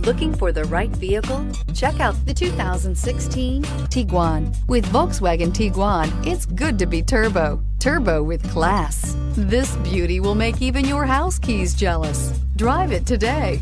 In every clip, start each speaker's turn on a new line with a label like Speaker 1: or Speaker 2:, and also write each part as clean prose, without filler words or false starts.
Speaker 1: Looking for the right vehicle? Check out the 2016 Tiguan. With Volkswagen Tiguan, it's good to be turbo. Turbo with class. This beauty will make even your house keys jealous. Drive it today.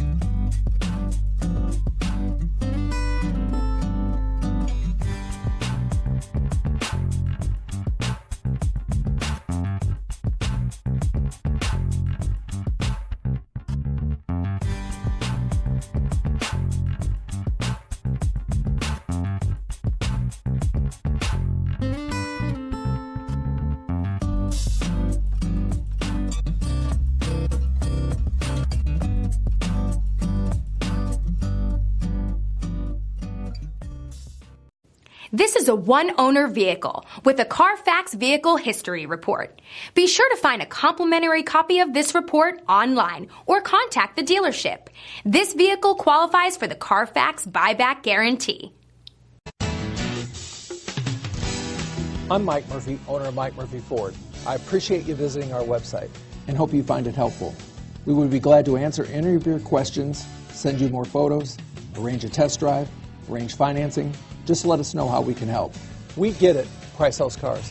Speaker 2: This is a one-owner vehicle with a Carfax Vehicle History Report. Be sure to find a complimentary copy of this report online or contact the dealership. This vehicle qualifies for the Carfax Buyback Guarantee.
Speaker 3: I'm Mike Murphy, owner of Mike Murphy Ford. I appreciate you visiting our website and hope you find it helpful. We would be glad to answer any of your questions, send you more photos, arrange a test drive, arrange financing. Just let us know how we can help. We get it. Price House Cars.